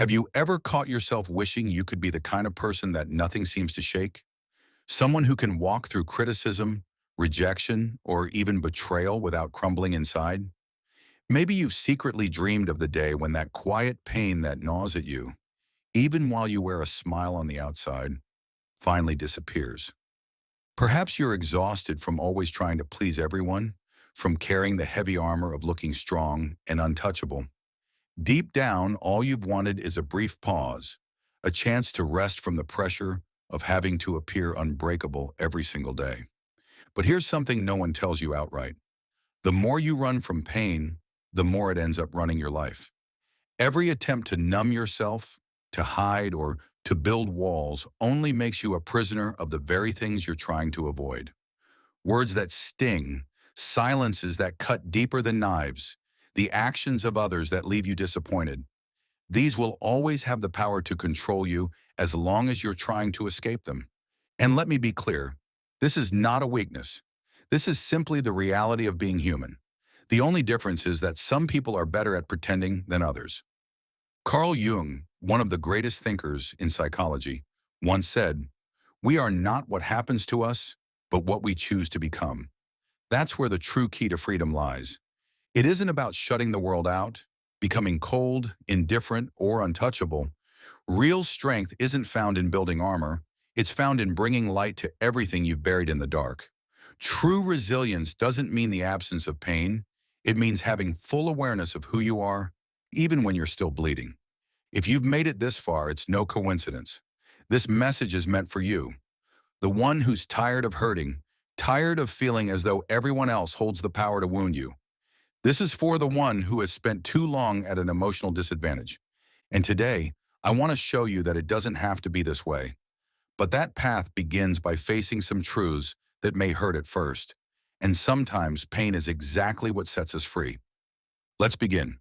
Have you ever caught yourself wishing you could be the kind of person that nothing seems to shake? Someone who can walk through criticism, rejection, or even betrayal without crumbling inside? Maybe you've secretly dreamed of the day when that quiet pain that gnaws at you, even while you wear a smile on the outside, finally disappears. Perhaps you're exhausted from always trying to please everyone, from carrying the heavy armor of looking strong and untouchable. Deep down, all you've wanted is a brief pause, a chance to rest from the pressure of having to appear unbreakable every single day. But here's something no one tells you outright. The more you run from pain, the more it ends up running your life. Every attempt to numb yourself, to hide, or to build walls only makes you a prisoner of the very things you're trying to avoid. Words that sting, silences that cut deeper than knives, the actions of others that leave you disappointed. These will always have the power to control you as long as you're trying to escape them. And let me be clear, this is not a weakness. This is simply the reality of being human. The only difference is that some people are better at pretending than others. Carl Jung, one of the greatest thinkers in psychology, once said, "We are not what happens to us, but what we choose to become." That's where the true key to freedom lies. It isn't about shutting the world out, becoming cold, indifferent, or untouchable. Real strength isn't found in building armor. It's found in bringing light to everything you've buried in the dark. True resilience doesn't mean the absence of pain. It means having full awareness of who you are, even when you're still bleeding. If you've made it this far, it's no coincidence. This message is meant for you, the one who's tired of hurting, tired of feeling as though everyone else holds the power to wound you. This is for the one who has spent too long at an emotional disadvantage. And today, I want to show you that it doesn't have to be this way. But that path begins by facing some truths that may hurt at first. And sometimes pain is exactly what sets us free. Let's begin.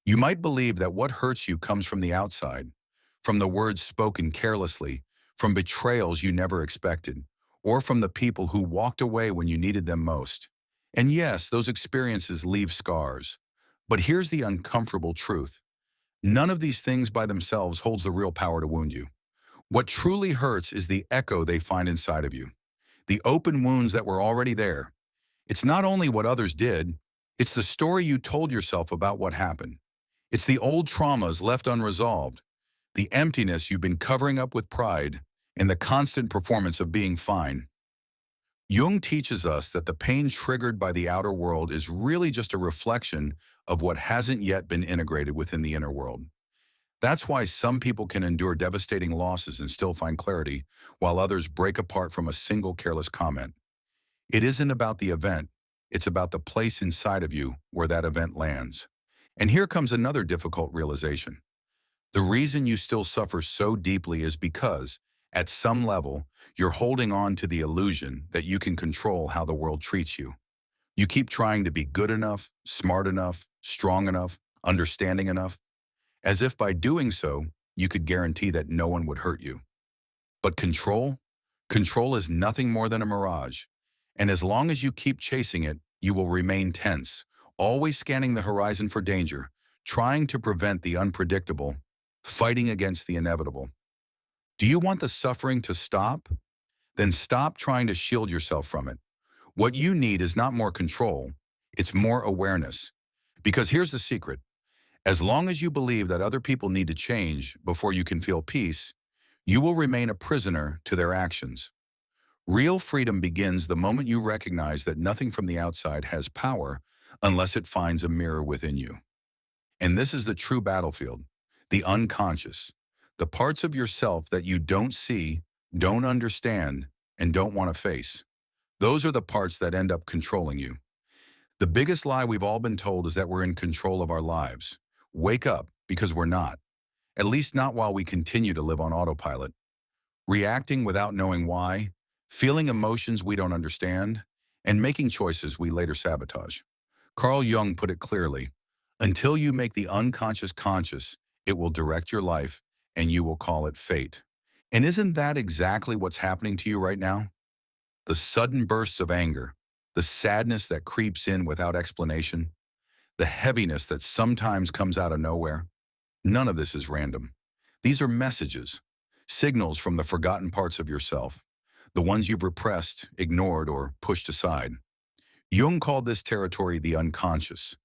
You might believe that what hurts you comes from the outside, from the words spoken carelessly, from betrayals you never expected, or from the people who walked away when you needed them most. And yes, those experiences leave scars. But here's the uncomfortable truth. None of these things by themselves holds the real power to wound you. What truly hurts is the echo they find inside of you, the open wounds that were already there. It's not only what others did, it's the story you told yourself about what happened. It's the old traumas left unresolved, the emptiness you've been covering up with pride, and the constant performance of being fine. Jung teaches us that the pain triggered by the outer world is really just a reflection of what hasn't yet been integrated within the inner world. That's why some people can endure devastating losses and still find clarity, while others break apart from a single careless comment. It isn't about the event, it's about the place inside of you where that event lands. And here comes another difficult realization. The reason you still suffer so deeply is because, at some level, you're holding on to the illusion that you can control how the world treats you. You keep trying to be good enough, smart enough, strong enough, understanding enough, as if by doing so, you could guarantee that no one would hurt you. But control? Control is nothing more than a mirage. And as long as you keep chasing it, you will remain tense, always scanning the horizon for danger, trying to prevent the unpredictable, fighting against the inevitable. Do you want the suffering to stop? Then stop trying to shield yourself from it. What you need is not more control, it's more awareness. Because here's the secret. As long as you believe that other people need to change before you can feel peace, you will remain a prisoner to their actions. Real freedom begins the moment you recognize that nothing from the outside has power unless it finds a mirror within you. And this is the true battlefield, the unconscious, the parts of yourself that you don't see, don't understand, and don't want to face. Those are the parts that end up controlling you. The biggest lie we've all been told is that we're in control of our lives. Wake up, because we're not. At least not while we continue to live on autopilot. Reacting without knowing why, feeling emotions we don't understand, and making choices we later sabotage. Carl Jung put it clearly, until you make the unconscious conscious, it will direct your life, and you will call it fate. And isn't that exactly what's happening to you right now? The sudden bursts of anger, the sadness that creeps in without explanation, the heaviness that sometimes comes out of nowhere. None of this is random. These are messages, signals from the forgotten parts of yourself, the ones you've repressed, ignored, or pushed aside. Jung called this territory the unconscious,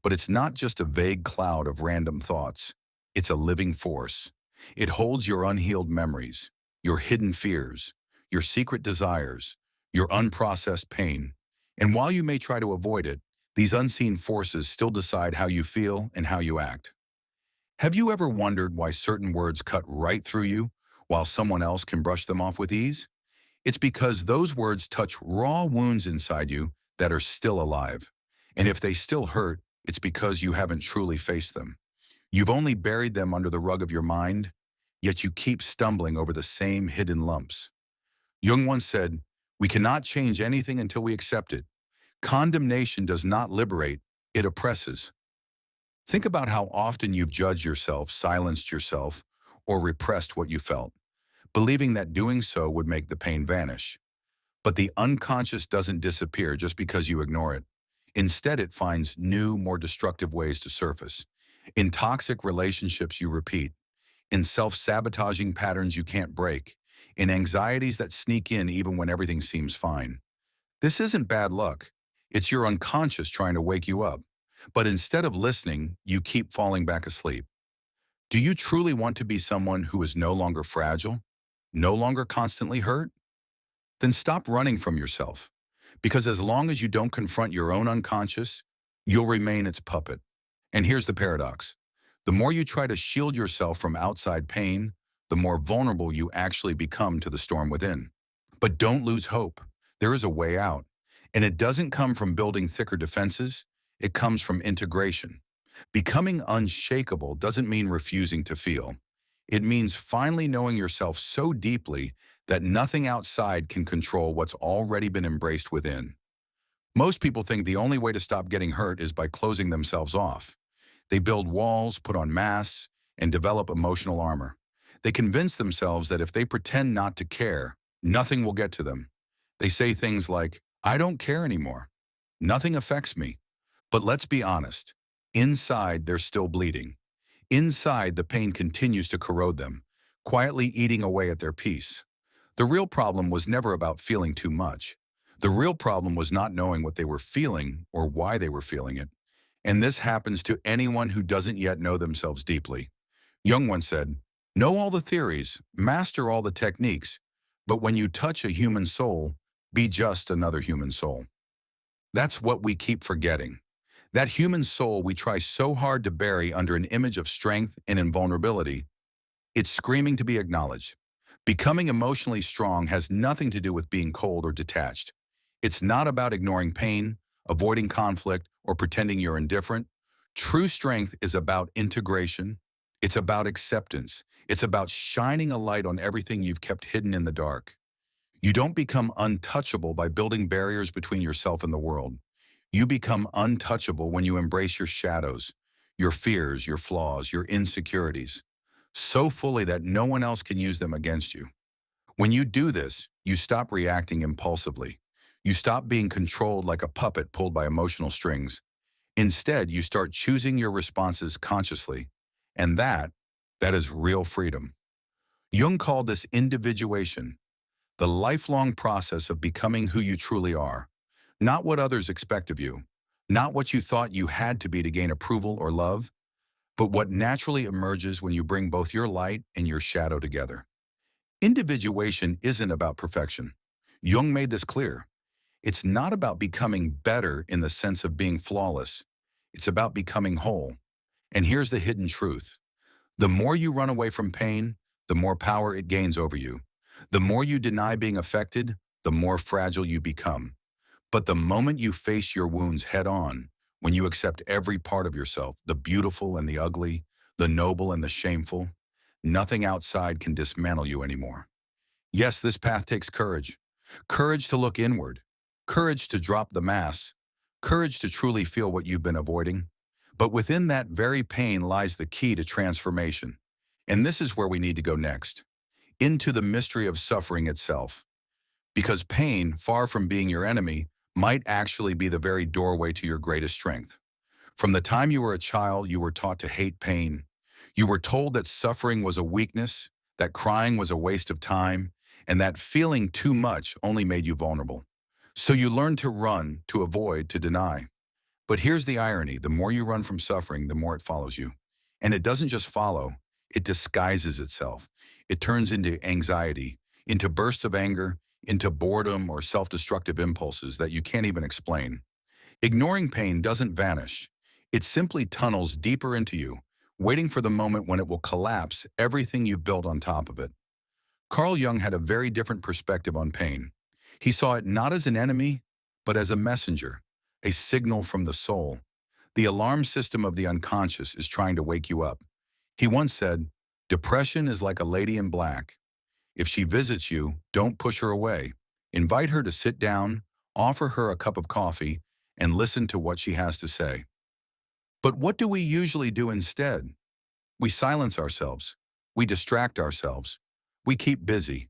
but it's not just a vague cloud of random thoughts. It's a living force. It holds your unhealed memories, your hidden fears, your secret desires, your unprocessed pain. And while you may try to avoid it, these unseen forces still decide how you feel and how you act. Have you ever wondered why certain words cut right through you while someone else can brush them off with ease? It's because those words touch raw wounds inside you that are still alive. And if they still hurt, it's because you haven't truly faced them. You've only buried them under the rug of your mind, yet you keep stumbling over the same hidden lumps. Jung once said, "We cannot change anything until we accept it. Condemnation does not liberate, it oppresses." Think about how often you've judged yourself, silenced yourself, or repressed what you felt, believing that doing so would make the pain vanish. But the unconscious doesn't disappear just because you ignore it. Instead, it finds new, more destructive ways to surface. In toxic relationships you repeat, in self-sabotaging patterns you can't break, in anxieties that sneak in even when everything seems fine. This isn't bad luck. It's your unconscious trying to wake you up. But instead of listening, you keep falling back asleep. Do you truly want to be someone who is no longer fragile, no longer constantly hurt? Then stop running from yourself. Because as long as you don't confront your own unconscious, you'll remain its puppet. And here's the paradox. The more you try to shield yourself from outside pain, the more vulnerable you actually become to the storm within. But don't lose hope. There is a way out. And it doesn't come from building thicker defenses. It comes from integration. Becoming unshakable doesn't mean refusing to feel. It means finally knowing yourself so deeply that nothing outside can control what's already been embraced within. Most people think the only way to stop getting hurt is by closing themselves off. They build walls, put on masks, and develop emotional armor. They convince themselves that if they pretend not to care, nothing will get to them. They say things like, "I don't care anymore. Nothing affects me." But let's be honest. Inside, they're still bleeding. Inside, the pain continues to corrode them, quietly eating away at their peace. The real problem was never about feeling too much. The real problem was not knowing what they were feeling or why they were feeling it. And this happens to anyone who doesn't yet know themselves deeply. Jung once said, "Know all the theories, master all the techniques, but when you touch a human soul, be just another human soul." That's what we keep forgetting. That human soul we try so hard to bury under an image of strength and invulnerability, it's screaming to be acknowledged. Becoming emotionally strong has nothing to do with being cold or detached. It's not about ignoring pain, avoiding conflict, or pretending you're indifferent. True strength is about integration. It's about acceptance. It's about shining a light on everything you've kept hidden in the dark. You don't become untouchable by building barriers between yourself and the world. You become untouchable when you embrace your shadows, your fears, your flaws, your insecurities, so fully that no one else can use them against you. When you do this, you stop reacting impulsively. You stop being controlled like a puppet pulled by emotional strings. Instead, you start choosing your responses consciously. And that is real freedom. Jung called this individuation, the lifelong process of becoming who you truly are. Not what others expect of you, not what you thought you had to be to gain approval or love, but what naturally emerges when you bring both your light and your shadow together. Individuation isn't about perfection. Jung made this clear. It's not about becoming better in the sense of being flawless. It's about becoming whole. And here's the hidden truth. The more you run away from pain, the more power it gains over you. The more you deny being affected, the more fragile you become. But the moment you face your wounds head on, when you accept every part of yourself, the beautiful and the ugly, the noble and the shameful, nothing outside can dismantle you anymore. Yes, this path takes courage. Courage to look inward. Courage to drop the masks. Courage to truly feel what you've been avoiding. But within that very pain lies the key to transformation. And this is where we need to go next. Into the mystery of suffering itself. Because pain, far from being your enemy, might actually be the very doorway to your greatest strength. From the time you were a child, you were taught to hate pain. You were told that suffering was a weakness, that crying was a waste of time, and that feeling too much only made you vulnerable. So you learned to run, to avoid, to deny. But here's the irony. The more you run from suffering, the more it follows you. And it doesn't just follow, it disguises itself. It turns into anxiety, into bursts of anger, into boredom or self-destructive impulses that you can't even explain. Ignoring pain doesn't vanish. It simply tunnels deeper into you, waiting for the moment when it will collapse everything you've built on top of it. Carl Jung had a very different perspective on pain. He saw it not as an enemy, but as a messenger, a signal from the soul. The alarm system of the unconscious is trying to wake you up. He once said, "Depression is like a lady in black. If she visits you, don't push her away. Invite her to sit down, offer her a cup of coffee, and listen to what she has to say." But what do we usually do instead? We silence ourselves. We distract ourselves. We keep busy.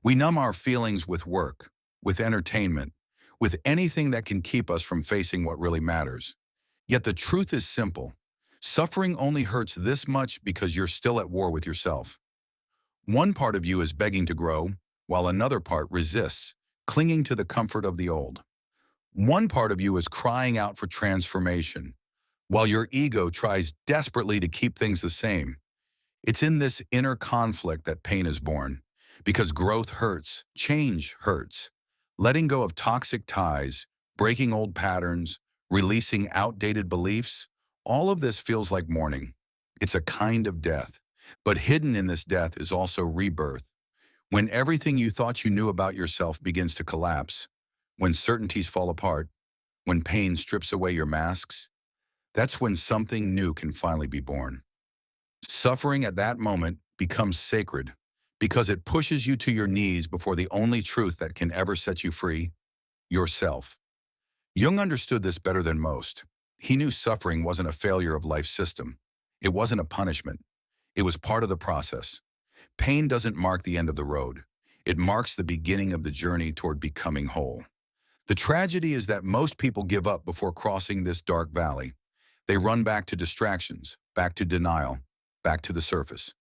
We numb our feelings with work, with entertainment, with anything that can keep us from facing what really matters. Yet the truth is simple. Suffering only hurts this much because you're still at war with yourself. One part of you is begging to grow, while another part resists, clinging to the comfort of the old. One part of you is crying out for transformation, while your ego tries desperately to keep things the same. It's in this inner conflict that pain is born, because growth hurts, change hurts. Letting go of toxic ties, breaking old patterns, releasing outdated beliefs, all of this feels like mourning. It's a kind of death. But hidden in this death is also rebirth. When everything you thought you knew about yourself begins to collapse, when certainties fall apart, when pain strips away your masks, that's when something new can finally be born. Suffering at that moment becomes sacred because it pushes you to your knees before the only truth that can ever set you free, yourself. Jung understood this better than most. He knew suffering wasn't a failure of life's system. It wasn't a punishment. It was part of the process. Pain doesn't mark the end of the road. It marks the beginning of the journey toward becoming whole. The tragedy is that most people give up before crossing this dark valley. They run back to distractions, back to denial, back to the surface.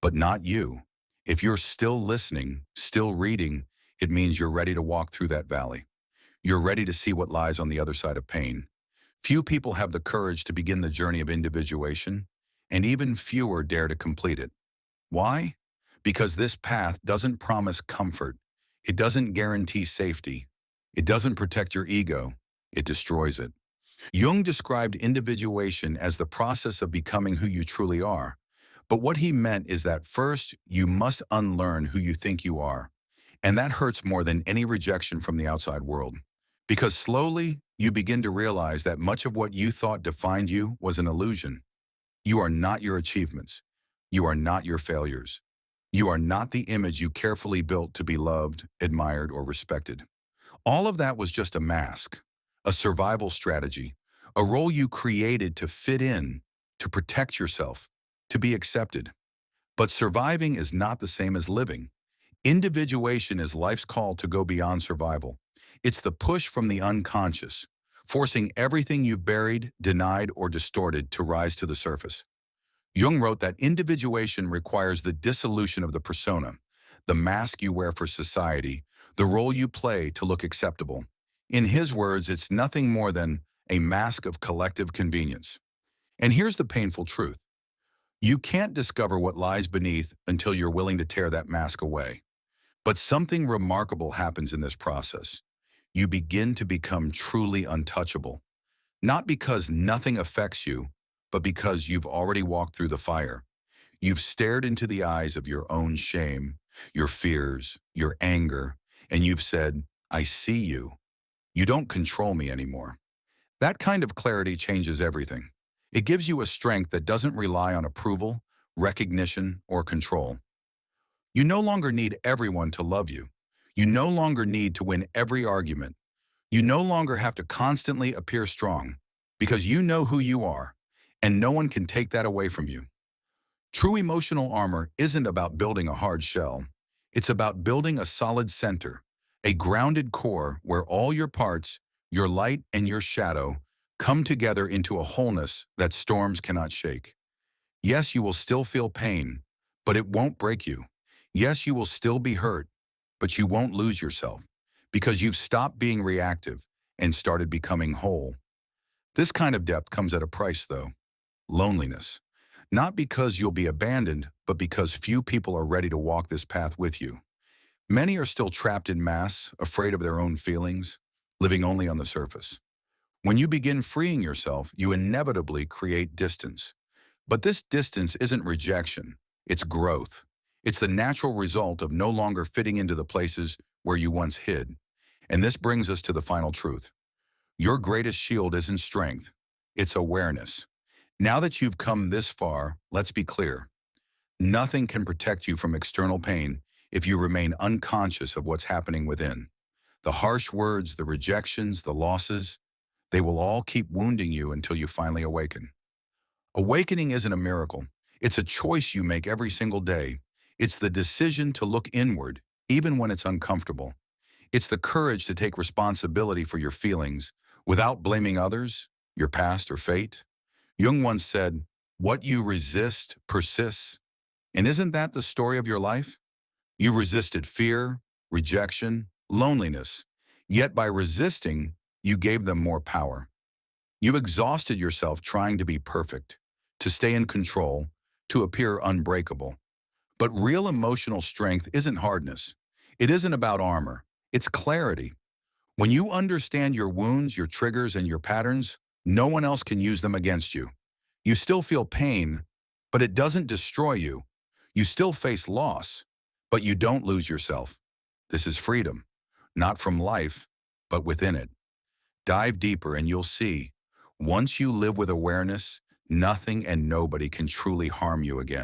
But not you. If you're still listening, still reading, it means you're ready to walk through that valley. You're ready to see what lies on the other side of pain. Few people have the courage to begin the journey of individuation, and even fewer dare to complete it. Why? Because this path doesn't promise comfort. It doesn't guarantee safety. It doesn't protect your ego. It destroys it. Jung described individuation as the process of becoming who you truly are. But what he meant is that first, you must unlearn who you think you are. And that hurts more than any rejection from the outside world. Because slowly, you begin to realize that much of what you thought defined you was an illusion. You are not your achievements. You are not your failures. You are not the image you carefully built to be loved, admired, or respected. All of that was just a mask, a survival strategy, a role you created to fit in, to protect yourself, to be accepted. But surviving is not the same as living. Individuation is life's call to go beyond survival. It's the push from the unconscious, forcing everything you've buried, denied, or distorted to rise to the surface. Jung wrote that individuation requires the dissolution of the persona, the mask you wear for society, the role you play to look acceptable. In his words, it's nothing more than a mask of collective convenience. And here's the painful truth. You can't discover what lies beneath until you're willing to tear that mask away. But something remarkable happens in this process. You begin to become truly untouchable, not because nothing affects you, but because you've already walked through the fire. You've stared into the eyes of your own shame, your fears, your anger, and you've said, "I see you. You don't control me anymore." That kind of clarity changes everything. It gives you a strength that doesn't rely on approval, recognition, or control. You no longer need everyone to love you. You no longer need to win every argument. You no longer have to constantly appear strong because you know who you are, and no one can take that away from you. True emotional armor isn't about building a hard shell. It's about building a solid center, a grounded core where all your parts, your light and your shadow, come together into a wholeness that storms cannot shake. Yes, you will still feel pain, but it won't break you. Yes, you will still be hurt, but you won't lose yourself because you've stopped being reactive and started becoming whole. This kind of depth comes at a price, though: loneliness. Not because you'll be abandoned, but because few people are ready to walk this path with you. Many are still trapped in masks, afraid of their own feelings, living only on the surface. When you begin freeing yourself, you inevitably create distance. But this distance isn't rejection, it's growth. It's the natural result of no longer fitting into the places where you once hid. And this brings us to the final truth. Your greatest shield isn't strength, it's awareness. Now that you've come this far, let's be clear. Nothing can protect you from external pain if you remain unconscious of what's happening within. The harsh words, the rejections, the losses, they will all keep wounding you until you finally awaken. Awakening isn't a miracle. It's a choice you make every single day. It's the decision to look inward, even when it's uncomfortable. It's the courage to take responsibility for your feelings without blaming others, your past, or fate. Jung once said, "What you resist persists." And isn't that the story of your life? You resisted fear, rejection, loneliness. Yet by resisting, you gave them more power. You exhausted yourself trying to be perfect, to stay in control, to appear unbreakable. But real emotional strength isn't hardness. It isn't about armor. It's clarity. When you understand your wounds, your triggers, and your patterns, no one else can use them against you. You still feel pain, but it doesn't destroy you. You still face loss, but you don't lose yourself. This is freedom, not from life, but within it. Dive deeper and you'll see. Once you live with awareness, nothing and nobody can truly harm you again.